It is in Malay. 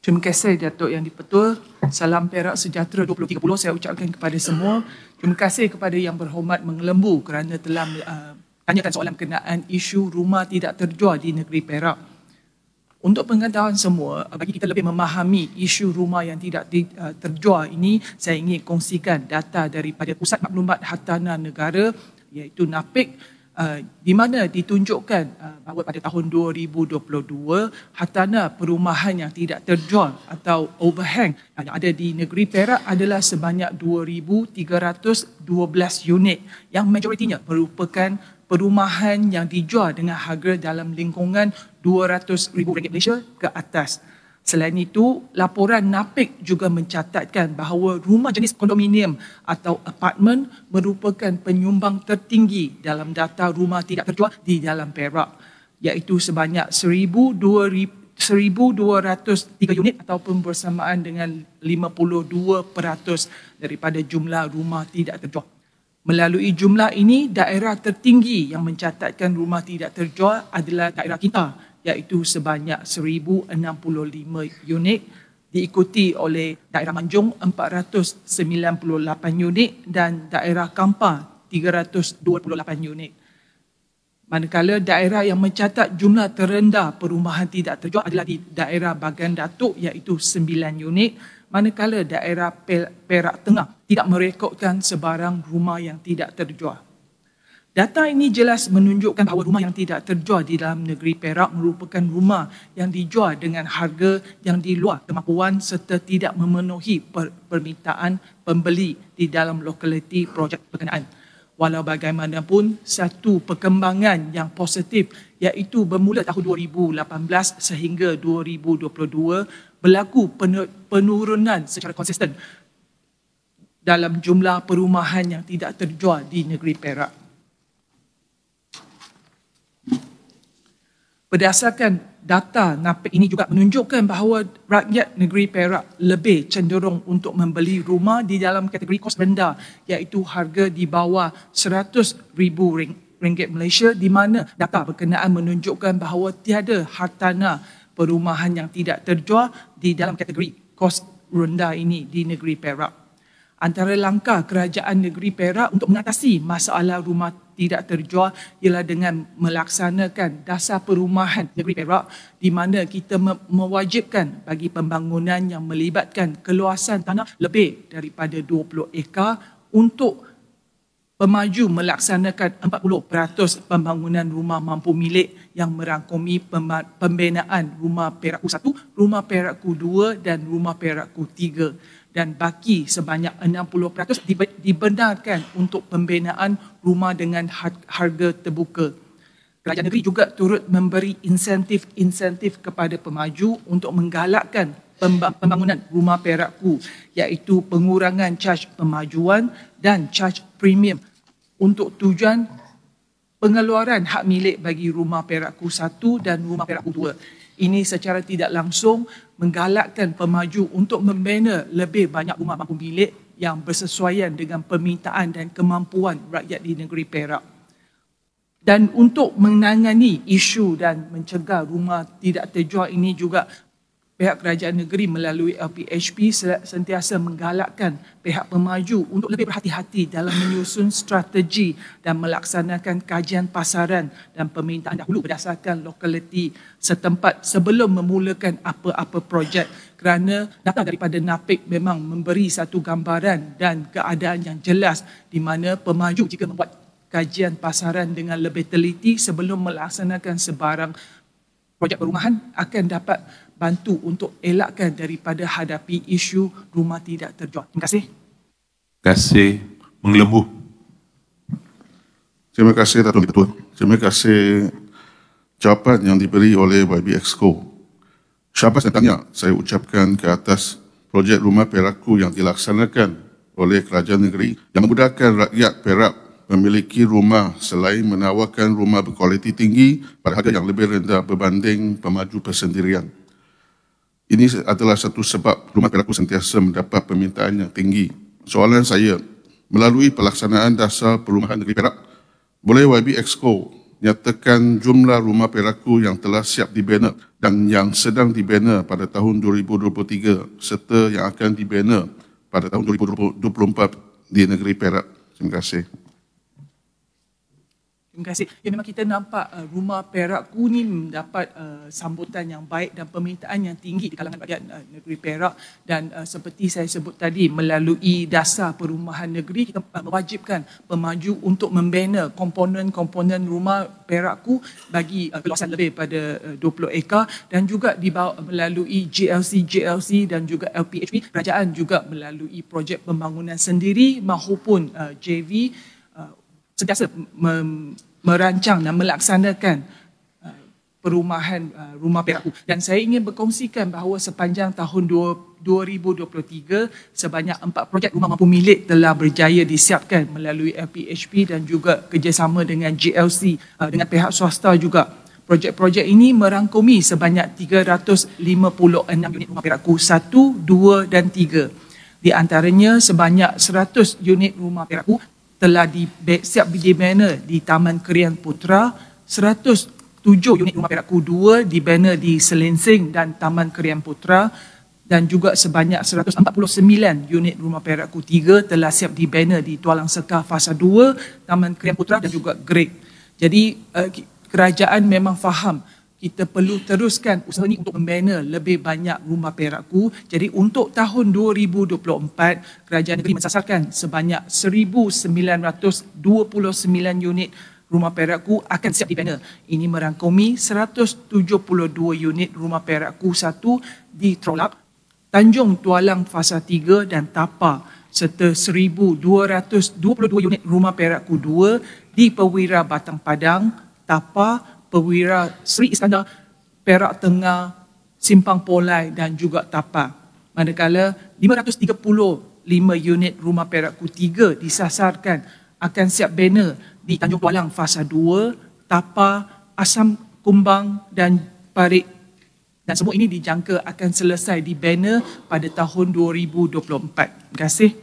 Terima kasih Datuk Yang di-Pertua. Salam Perak Sejahtera 2030 saya ucapkan kepada semua. Terima kasih kepada Yang Berhormat Mengelembu kerana telah tanyakan soalan berkenaan isu rumah tidak terjual di negeri Perak. Untuk pengetahuan semua, bagi kita lebih memahami isu rumah yang tidak terjual ini, saya ingin kongsikan data daripada Pusat Maklumat Hartanah Negara iaitu NAPIK, di mana ditunjukkan bahawa pada tahun 2022 hartanah perumahan yang tidak terjual atau overhang yang ada di negeri Perak adalah sebanyak 2,312 unit yang majoritinya merupakan perumahan yang dijual dengan harga dalam lingkungan RM200,000 Malaysia ke atas. Selain itu, laporan NAPIK juga mencatatkan bahawa rumah jenis kondominium atau apartmen merupakan penyumbang tertinggi dalam data rumah tidak terjual di dalam Perak, iaitu sebanyak 1,203 unit ataupun bersamaan dengan 52% daripada jumlah rumah tidak terjual. Melalui jumlah ini, daerah tertinggi yang mencatatkan rumah tidak terjual adalah daerah kita, iaitu sebanyak 1,065 unit, diikuti oleh daerah Manjung 498 unit dan daerah Kampar 328 unit. Manakala daerah yang mencatat jumlah terendah perumahan tidak terjual adalah di daerah Bagan Datuk iaitu 9 unit, manakala daerah Perak Tengah tidak merekodkan sebarang rumah yang tidak terjual. Data ini jelas menunjukkan bahawa rumah yang tidak terjual di dalam negeri Perak merupakan rumah yang dijual dengan harga yang di luar kemampuan serta tidak memenuhi permintaan pembeli di dalam lokaliti projek berkenaan. Walau bagaimanapun, satu perkembangan yang positif iaitu bermula tahun 2018 sehingga 2022 berlaku penurunan secara konsisten dalam jumlah perumahan yang tidak terjual di negeri Perak. Berdasarkan data NAPIK ini juga menunjukkan bahawa rakyat negeri Perak lebih cenderung untuk membeli rumah di dalam kategori kos rendah iaitu harga di bawah RM100,000 Malaysia, di mana data berkenaan menunjukkan bahawa tiada hartanah perumahan yang tidak terjual di dalam kategori kos rendah ini di negeri Perak. Antara langkah kerajaan negeri Perak untuk mengatasi masalah rumah tidak terjual ialah dengan melaksanakan dasar perumahan negeri Perak di mana kita mewajibkan bagi pembangunan yang melibatkan keluasan tanah lebih daripada 20 ekar untuk pemaju melaksanakan 40% pembangunan rumah mampu milik yang merangkumi pembinaan rumah Perakku 1, rumah Perakku 2 dan rumah Perakku 3. Dan baki sebanyak 60% dibenarkan untuk pembinaan rumah dengan harga terbuka. Kerajaan negeri juga turut memberi insentif kepada pemaju untuk menggalakkan pembangunan rumah Perakku iaitu pengurangan caj pemajuan dan caj premium untuk tujuan pengeluaran hak milik bagi rumah Perakku 1 dan rumah Perakku 2. Ini secara tidak langsung menggalakkan pemaju untuk membina lebih banyak rumah mampu milik yang bersesuaian dengan permintaan dan kemampuan rakyat di negeri Perak. Dan untuk menangani isu dan mencegah rumah tidak terjual ini juga, pihak kerajaan negeri melalui LPHP sentiasa menggalakkan pihak pemaju untuk lebih berhati-hati dalam menyusun strategi dan melaksanakan kajian pasaran dan permintaan dahulu berdasarkan lokaliti setempat sebelum memulakan apa-apa projek, kerana data daripada NAPIK memang memberi satu gambaran dan keadaan yang jelas di mana pemaju jika membuat kajian pasaran dengan lebih teliti sebelum melaksanakan sebarang projek perumahan akan dapat bantu untuk elakkan daripada hadapi isu rumah tidak terjual. Terima kasih. Terima kasih. Mengelembu. Terima kasih Datuk Ketua. Terima kasih jawapan yang diberi oleh YB Exco. Syabas dan tahniah saya ucapkan ke atas projek rumah Perakku yang dilaksanakan oleh kerajaan negeri yang memudahkan rakyat Perak memiliki rumah selain menawarkan rumah berkualiti tinggi pada harga yang lebih rendah berbanding pemaju persendirian. Ini adalah satu sebab rumah Perakku sentiasa mendapat permintaan yang tinggi. Soalan saya, melalui pelaksanaan dasar perumahan negeri Perak, boleh YB Exco nyatakan jumlah rumah peraku yang telah siap dibina dan yang sedang dibina pada tahun 2023 serta yang akan dibina pada tahun 2024 di negeri Perak. Terima kasih. Terima kasih. Ya, memang kita nampak rumah Perakku ni mendapat sambutan yang baik dan permintaan yang tinggi di kalangan rakyat negeri Perak, dan seperti saya sebut tadi, melalui dasar perumahan negeri kita mewajibkan pemaju untuk membina komponen-komponen rumah Perakku bagi keluasan lebih pada 20 ekar, dan juga dibawa melalui GLC dan juga LPHP. Kerajaan juga melalui projek pembangunan sendiri maupun JV sentiasa merancang dan melaksanakan perumahan rumah Perakku. Dan saya ingin berkongsikan bahawa sepanjang tahun 2023 sebanyak 4 projek rumah mampu milik telah berjaya disiapkan melalui LPHP dan juga kerjasama dengan GLC dengan pihak swasta juga. Projek-projek ini merangkumi sebanyak 356 unit rumah Perakku 1, 2 dan 3. Di antaranya sebanyak 100 unit rumah Perakku telah siap dibina di Taman Krian Putra, 107 unit rumah Perakku 2 dibina di Selinsing dan Taman Krian Putra, dan juga sebanyak 149 unit rumah Perakku 3 telah siap dibina di Tualang Sekar Fasa 2, Taman Krian Putra dan juga Greg. Jadi kerajaan memang faham kita perlu teruskan usaha ini untuk membina lebih banyak rumah Perakku. Jadi untuk tahun 2024, kerajaan negeri mensasarkan sebanyak 1,929 unit rumah Perakku akan siap dibina. Ini merangkumi 172 unit rumah Perakku 1 di Trolap, Tanjung Tualang Fasa 3 dan Tapa, serta 1,222 unit rumah Perakku 2 di Perwira Batang Padang, Tapa, Perwira Seri Iskandar, Perak Tengah, Simpang Polai dan juga Tapa. Manakala 535 unit rumah Perakku 3 disasarkan akan siap bina di Tanjung Tualang Fasa 2, Tapa, Asam Kumbang dan Parit. Dan semua ini dijangka akan selesai dibina pada tahun 2024. Terima kasih.